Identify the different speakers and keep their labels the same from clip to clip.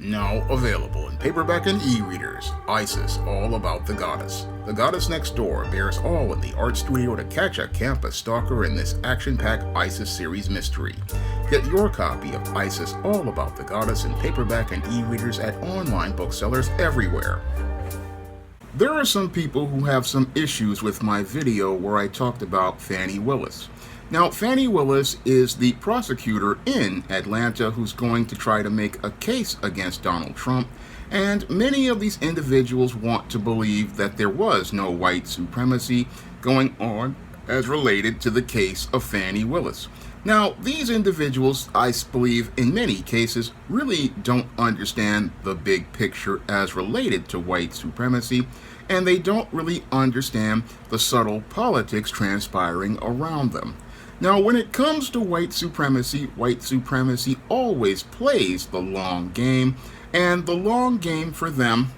Speaker 1: Now available in paperback and e-readers, ISIS, All About the Goddess. The Goddess Next Door bears all in the art studio to catch a campus stalker in this action-packed ISIS series mystery. Get your copy of ISIS, All About the Goddess in paperback and e-readers at online booksellers everywhere. There are some people who have some issues with my video where I talked about Fani Willis. Now, Fani Willis is the prosecutor in Atlanta who's going to try to make a case against Donald Trump, and many of these individuals want to believe that there was no white supremacy going on as related to the case of Fani Willis. Now, these individuals, I believe, in many cases, really don't understand the big picture as related to white supremacy, and they don't really understand the subtle politics transpiring around them. Now, when it comes to white supremacy always plays the long game, and the long game for them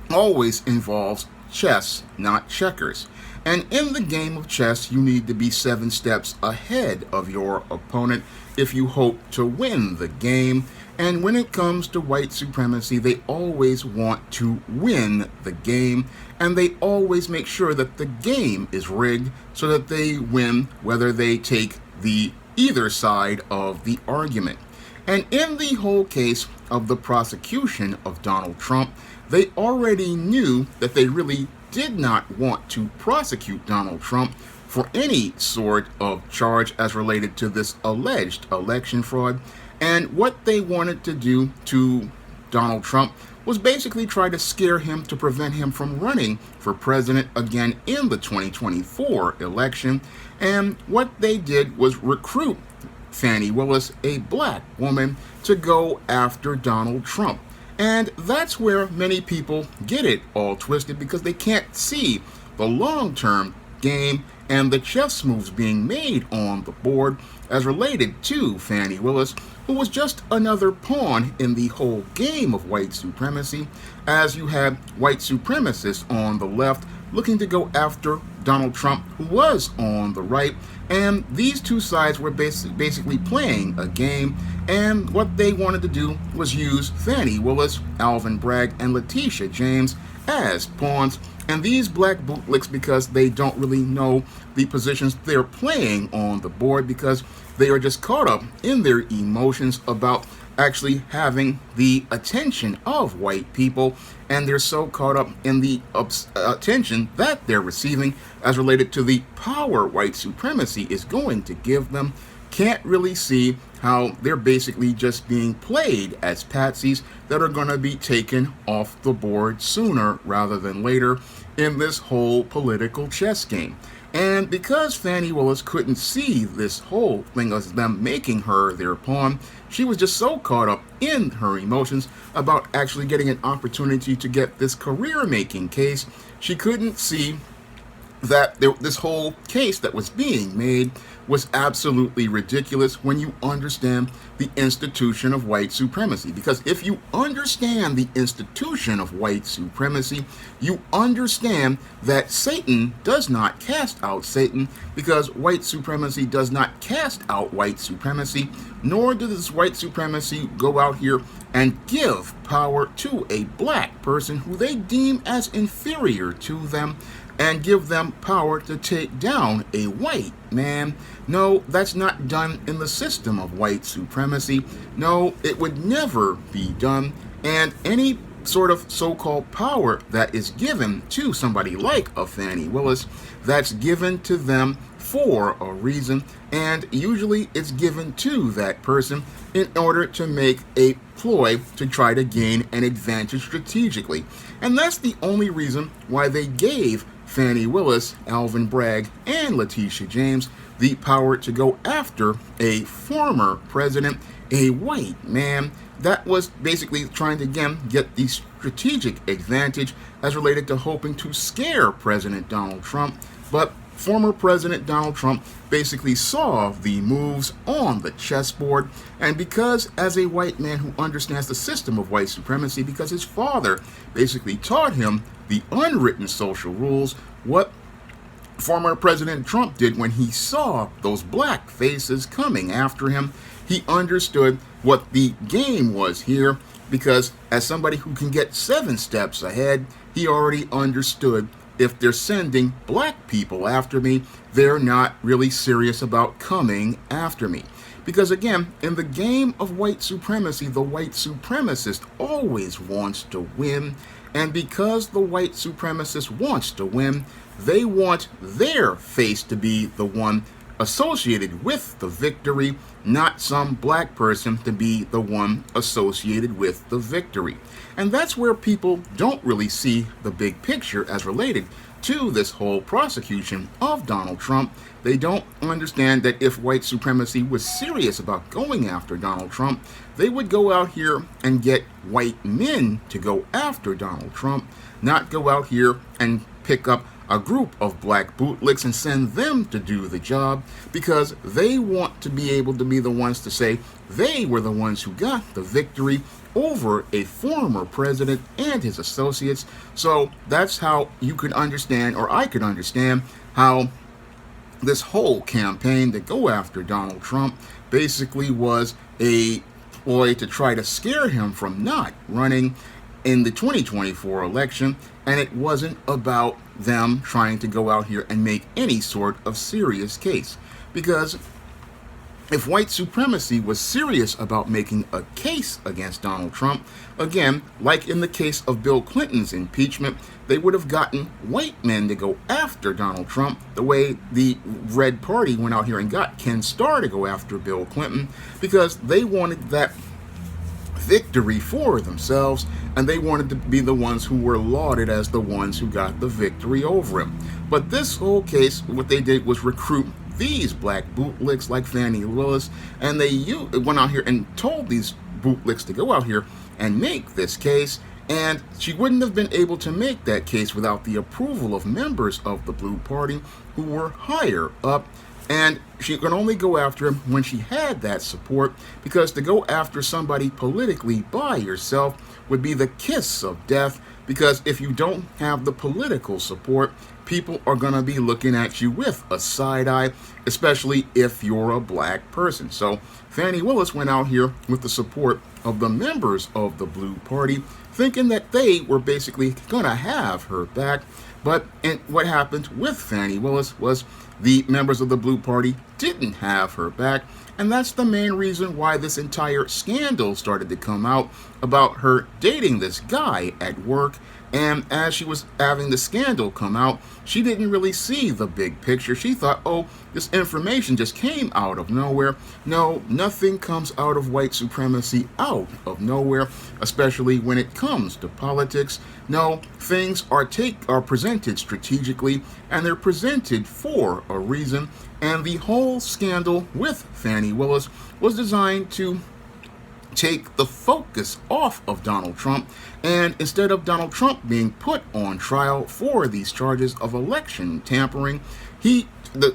Speaker 1: always involves chess, not checkers. And in the game of chess, you need to be 7 steps ahead of your opponent if you hope to win the game. And when it comes to white supremacy, they always want to win the game, and they always make sure that the game is rigged so that they win, whether they take the either side of the argument. And in the whole case of the prosecution of Donald Trump, they already knew that they really did not want to prosecute Donald Trump for any sort of charge as related to this alleged election fraud. And what they wanted to do to Donald Trump was basically try to scare him to prevent him from running for president again in the 2024 election. And what they did was recruit Fani Willis, a black woman, to go after Donald Trump. And that's where many people get it all twisted, because they can't see the long-term game and the chess moves being made on the board as related to Fani Willis, who was just another pawn in the whole game of white supremacy, as you had white supremacists on the left looking to go after Donald Trump, who was on the right. And these two sides were basically playing a game, and what they wanted to do was use Fani Willis, Alvin Bragg, and Letitia James as pawns. And these black bootlicks, because they don't really know the positions they're playing on the board, because they are just caught up in their emotions about actually having the attention of white people, and they're so caught up in the attention that they're receiving as related to the power white supremacy is going to give them, can't really see how they're basically just being played as patsies that are going to be taken off the board sooner rather than later in this whole political chess game. And because Fani Willis couldn't see this whole thing as them making her their pawn, she was just so caught up in her emotions about actually getting an opportunity to get this career-making case, she couldn't see that this whole case that was being made was absolutely ridiculous when you understand the institution of white supremacy. Because if you understand the institution of white supremacy, you understand that Satan does not cast out Satan, because white supremacy does not cast out white supremacy, nor does white supremacy go out here and give power to a black person who they deem as inferior to them, and give them power to take down a white man. No, that's not done in the system of white supremacy. No, it would never be done. And any sort of so-called power that is given to somebody like a Fani Willis, that's given to them for a reason, and usually it's given to that person in order to make a ploy to try to gain an advantage strategically. And that's the only reason why they gave Fani Willis, Alvin Bragg, and Letitia James the power to go after a former president, a white man that was basically trying to, again, get the strategic advantage as related to hoping to scare President Donald Trump. But former President Donald Trump basically saw the moves on the chessboard, and because as a white man who understands the system of white supremacy, because his father basically taught him the unwritten social rules, what former President Trump did when he saw those black faces coming after him, he understood what the game was here, because as somebody who can get 7 steps ahead, he already understood if they're sending black people after me, they're not really serious about coming after me. Because again, in the game of white supremacy, the white supremacist always wants to win. And because the white supremacist wants to win, they want their face to be the one associated with the victory, not some black person to be the one associated with the victory. And that's where people don't really see the big picture as related to this whole prosecution of Donald Trump. They don't understand that if white supremacy was serious about going after Donald Trump, they would go out here and get white men to go after Donald Trump, not go out here and pick up a group of black bootlicks and send them to do the job, because they want to be able to be the ones to say they were the ones who got the victory over a former president and his associates. So that's how you could understand, or I could understand, how this whole campaign to go after Donald Trump basically was a ploy to try to scare him from not running in the 2024 election, and it wasn't about them trying to go out here and make any sort of serious case. Because if white supremacy was serious about making a case against Donald Trump, again, like in the case of Bill Clinton's impeachment, they would have gotten white men to go after Donald Trump the way the Red Party went out here and got Ken Starr to go after Bill Clinton, because they wanted that victory for themselves, and they wanted to be the ones who were lauded as the ones who got the victory over him. But this whole case, what they did was recruit these black bootlicks like Fani Willis, and they went out here and told these bootlicks to go out here and make this case, and she wouldn't have been able to make that case without the approval of members of the Blue Party who were higher up. And she could only go after him when she had that support, because to go after somebody politically by yourself would be the kiss of death, because if you don't have the political support, people are going to be looking at you with a side eye, especially if you're a black person. So Fani Willis went out here with the support of the members of the Blue Party, thinking that they were basically going to have her back. But what happened with Fani Willis was the members of the Blue Party didn't have her back, and that's the main reason why this entire scandal started to come out about her dating this guy at work. And as she was having the scandal come out, she didn't really see the big picture. She thought, oh, this information just came out of nowhere. No, nothing comes out of white supremacy out of nowhere, especially when it comes to politics. No, things are presented strategically, and they're presented for a reason. And the whole scandal with Fani Willis was designed to take the focus off of Donald Trump, and instead of Donald Trump being put on trial for these charges of election tampering, the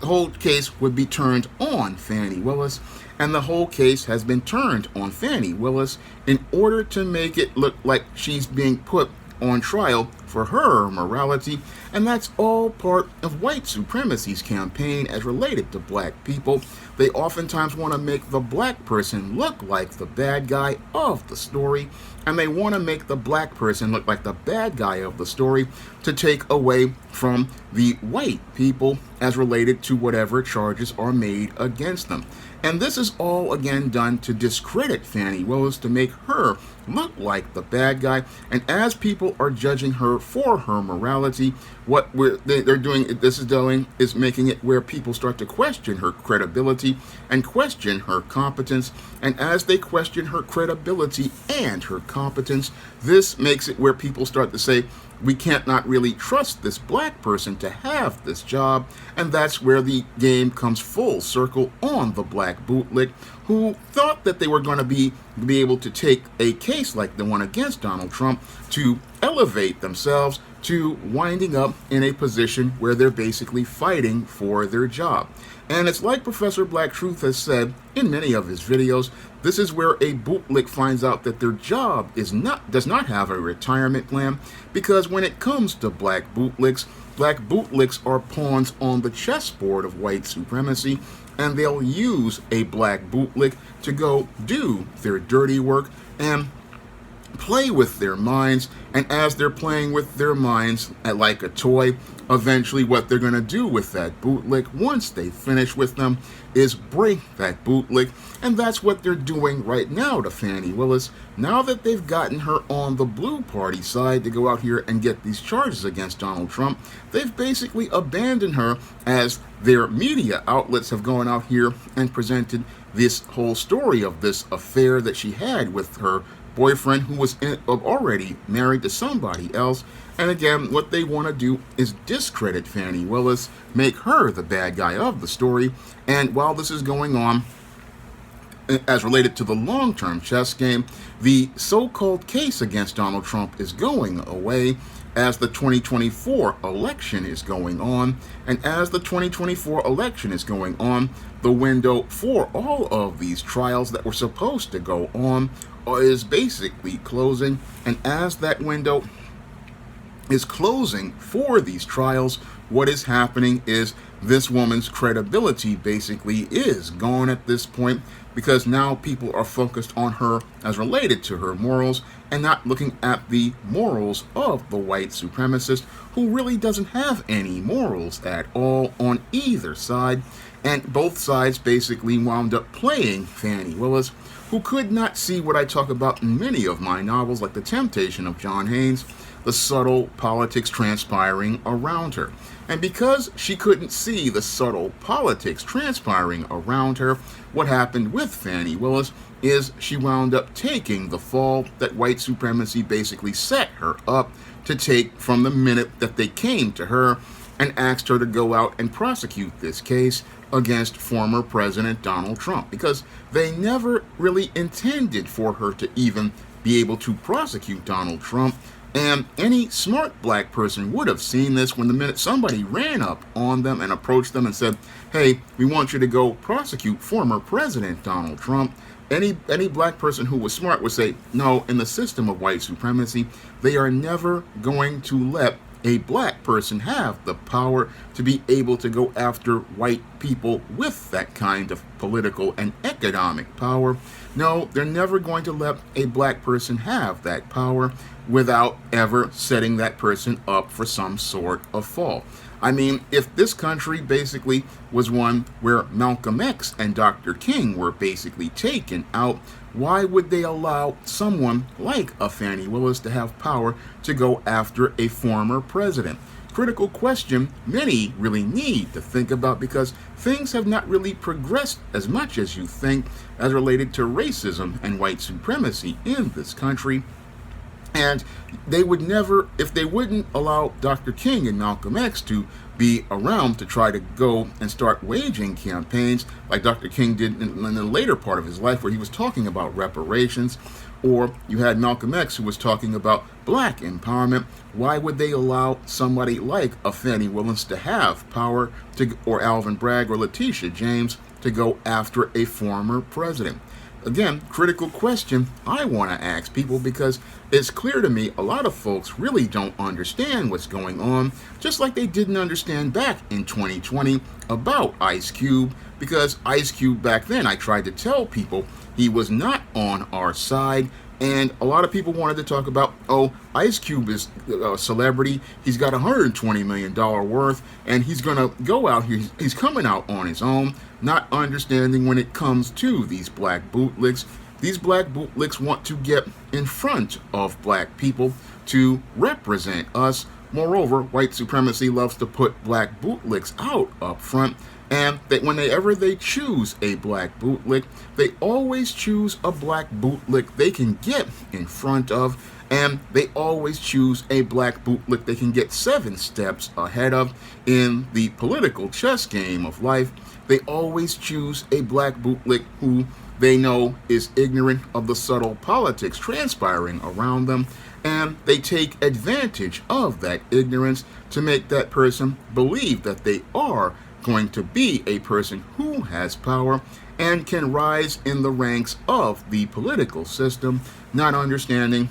Speaker 1: whole case would be turned on Fani Willis, and the whole case has been turned on Fani Willis in order to make it look like she's being put on trial for her morality, and that's all part of white supremacy's campaign as related to black people. They oftentimes want to make the black person look like the bad guy of the story, and they want to make the black person look like the bad guy of the story to take away from the white people as related to whatever charges are made against them. And this is all again done to discredit Fani Willis, to make her look like the bad guy. And as people are judging her for her morality, what they're doing is making it where people start to question her credibility and question her competence. And as they question her credibility and her competence, this makes it where people start to say, we can't not really trust this black person to have this job. And that's where the game comes full circle on the black bootlick, who thought that they were going to be able to take a case like the one against Donald Trump to elevate themselves to winding up in a position where they're basically fighting for their job. And it's like Professor Black Truth has said in many of his videos, this is where a bootlick finds out that their job does not have a retirement plan, because when it comes to black bootlicks are pawns on the chessboard of white supremacy, and they'll use a black bootlick to go do their dirty work. And play with their minds, and as they're playing with their minds like a toy, eventually what they're going to do with that bootlick once they finish with them is break that bootlick, and that's what they're doing right now to Fani Willis. Now that they've gotten her on the blue party side to go out here and get these charges against Donald Trump, they've basically abandoned her as their media outlets have gone out here and presented this whole story of this affair that she had with her boyfriend, who was already married to somebody else. And again, what they want to do is discredit Fani Willis, make her the bad guy of the story. And while this is going on, as related to the long-term chess game, the so-called case against Donald Trump is going away as the 2024 election is going on. And as the 2024 election is going on, the window for all of these trials that were supposed to go on is basically closing. And as that window is closing for these trials, what is happening is this woman's credibility basically is gone at this point, because now people are focused on her as related to her morals and not looking at the morals of the white supremacist, who really doesn't have any morals at all on either side. And both sides basically wound up playing Fani Willis, who could not see what I talk about in many of my novels, like The Temptation of John Haynes, the subtle politics transpiring around her. And because she couldn't see the subtle politics transpiring around her, what happened with Fani Willis is she wound up taking the fall that white supremacy basically set her up to take from the minute that they came to her and asked her to go out and prosecute this case against former President Donald Trump, because they never really intended for her to even be able to prosecute Donald Trump. And any smart black person would have seen this when the minute somebody ran up on them and approached them and said, hey, we want you to go prosecute former President Donald Trump. Any black person who was smart would say, no, in the system of white supremacy, they are never going to let a black person have the power to be able to go after white people with that kind of political and economic power. No, they're never going to let a black person have that power without ever setting that person up for some sort of fall. I mean, if this country basically was one where Malcolm X and Dr. King were basically taken out, why would they allow someone like a Fani Willis to have power to go after a former president? Critical question many really need to think about, because things have not really progressed as much as you think as related to racism and white supremacy in this country. And they would never, if they wouldn't allow Dr. King and Malcolm X to be around to try to go and start waging campaigns like Dr. King did in the later part of his life, where he was talking about reparations, or you had Malcolm X who was talking about black empowerment, why would they allow somebody like a Fani Willis to have power to, or Alvin Bragg or Letitia James, to go after a former president? Again, critical question I want to ask people, because it's clear to me a lot of folks really don't understand what's going on, just like they didn't understand back in 2020 about Ice Cube, because Ice Cube back then, I tried to tell people he was not on our side. And a lot of people wanted to talk about, oh, Ice Cube is a celebrity. He's got $120 million worth, and he's going to go out here. He's coming out on his own, not understanding when it comes to these black bootlicks. These black bootlicks want to get in front of black people to represent us. Moreover, white supremacy loves to put black bootlicks out up front. And that whenever they choose a black bootlick, they always choose a black bootlick they can get in front of, and they always choose a black bootlick they can get 7 steps ahead of in the political chess game of life. They always choose a black bootlick who they know is ignorant of the subtle politics transpiring around them, and they take advantage of that ignorance to make that person believe that they are going to be a person who has power and can rise in the ranks of the political system, not understanding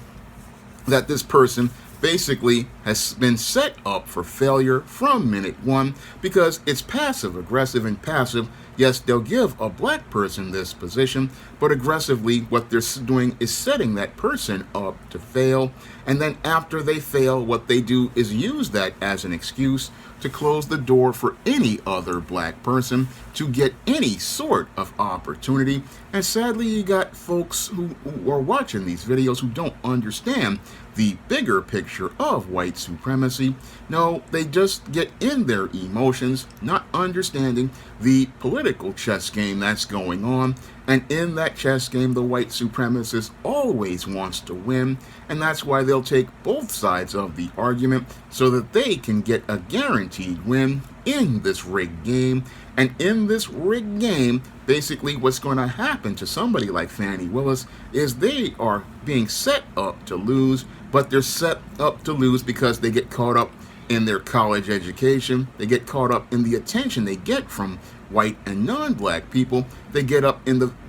Speaker 1: that this person basically has been set up for failure from minute one because it's passive aggressive and passive. Yes, they'll give a black person this position, but aggressively what they're doing is setting that person up to fail. And then after they fail, what they do is use that as an excuse to close the door for any other black person to get any sort of opportunity. And sadly, you got folks who are watching these videos who don't understand the bigger picture of white supremacy. No, they just get in their emotions, not understanding the political chess game that's going on. And in that chess game, the white supremacist always wants to win, and that's why they'll take both sides of the argument so that they can get a guaranteed win in this rigged game. And in this rigged game, basically what's going to happen to somebody like Fani Willis is they are being set up to lose, but they're set up to lose because they get caught up in their college education. They get caught up in the attention they get from white and non-black people. They get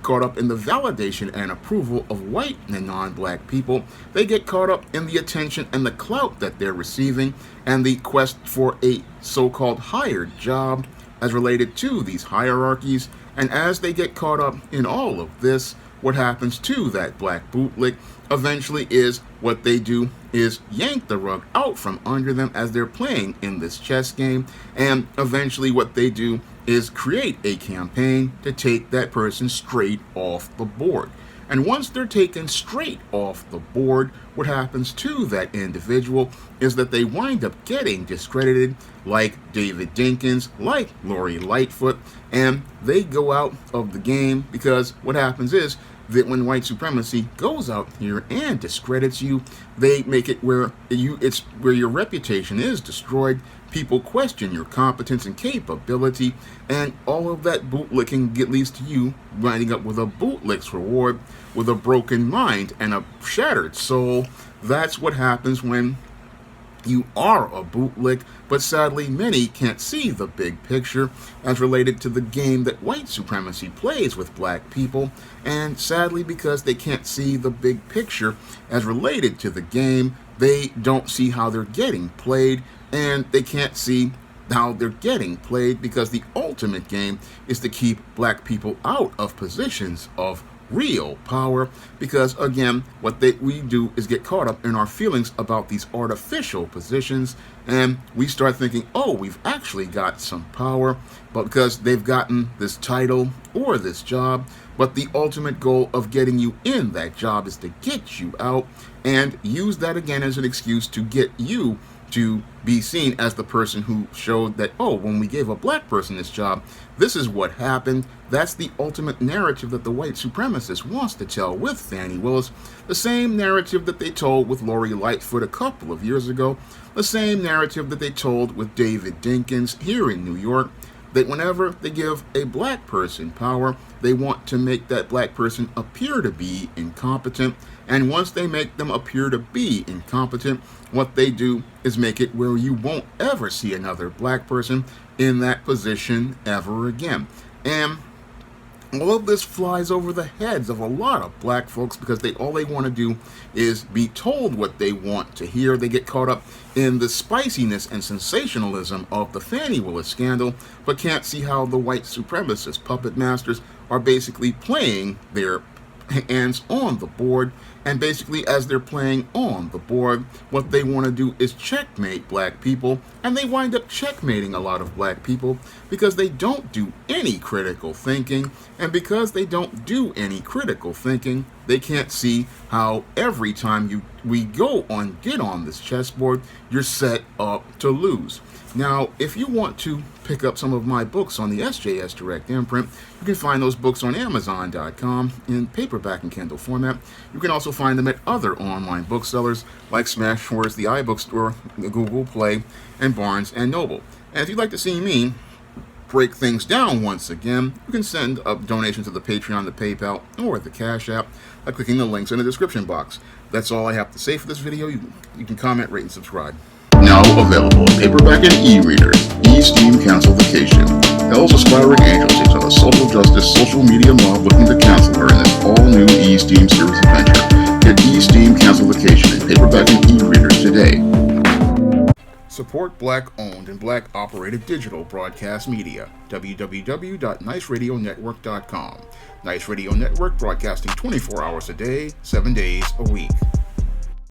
Speaker 1: caught up in the validation and approval of white and non-black people. They get caught up in the attention and the clout that they're receiving and the quest for a so-called hired job as related to these hierarchies. And as they get caught up in all of this, what happens to that black bootlick eventually is what they do is yank the rug out from under them as they're playing in this chess game. And eventually what they do is create a campaign to take that person straight off the board. And once they're taken straight off the board, what happens to that individual is that they wind up getting discredited, like David Dinkins, like Lori Lightfoot, and they go out of the game because what happens is that when white supremacy goes out here and discredits you, they make it where it's where your reputation is destroyed. People question your competence and capability, and all of that bootlicking leads to you winding up with a bootlick's reward, with a broken mind and a shattered soul. That's what happens when you are a bootlick, but sadly many can't see the big picture as related to the game that white supremacy plays with black people, and sadly because they can't see the big picture as related to the game, they don't see how they're getting played, and they can't see how they're getting played because the ultimate game is to keep black people out of positions of real power, because again what we do is get caught up in our feelings about these artificial positions, and we start thinking, oh, we've actually got some power, but because they've gotten this title or this job, but the ultimate goal of getting you in that job is to get you out and use that again as an excuse to get you to be seen as the person who showed that, oh, when we gave a black person this job, this is what happened. That's the ultimate narrative that the white supremacist wants to tell with Fani Willis. The same narrative that they told with Lori Lightfoot a couple of years ago. The same narrative that they told with David Dinkins here in New York. That whenever they give a black person power, they want to make that black person appear to be incompetent. And once they make them appear to be incompetent, what they do is make it where you won't ever see another black person in that position ever again. And all of this flies over the heads of a lot of black folks because all they want to do is be told what they want to hear. They get caught up in the spiciness and sensationalism of the Fani Willis scandal, but can't see how the white supremacist puppet masters are basically playing their hands on the board, and basically as they're playing on the board, what they want to do is checkmate black people, and they wind up checkmating a lot of black people because they don't do any critical thinking, and because they don't do any critical thinking, they can't see how every time we get on this chessboard, you're set up to lose. Now, if you want to pick up some of my books on the SJS Direct imprint, you can find those books on Amazon.com in paperback and Kindle format. You can also find them at other online booksellers like Smashwords, the iBookstore, Google Play, and Barnes & Noble. And if you'd like to see me break things down once again, you can send a donation to the Patreon, the PayPal, or the Cash App by clicking the links in the description box. That's all I have to say for this video. You can comment, rate, and subscribe.
Speaker 2: Now available in paperback and e-readers, E-Steam Cancel Vacation. Hell's Aspiring Angel takes on a social justice, social media mob looking to cancel her in this all-new E-Steam series adventure. Get E-Steam Cancel Vacation in paperback and e-readers today.
Speaker 1: Support Black-owned and Black-operated digital broadcast media. www.niceradionetwork.com. Nice Radio Network, broadcasting 24 hours a day, 7 days a week.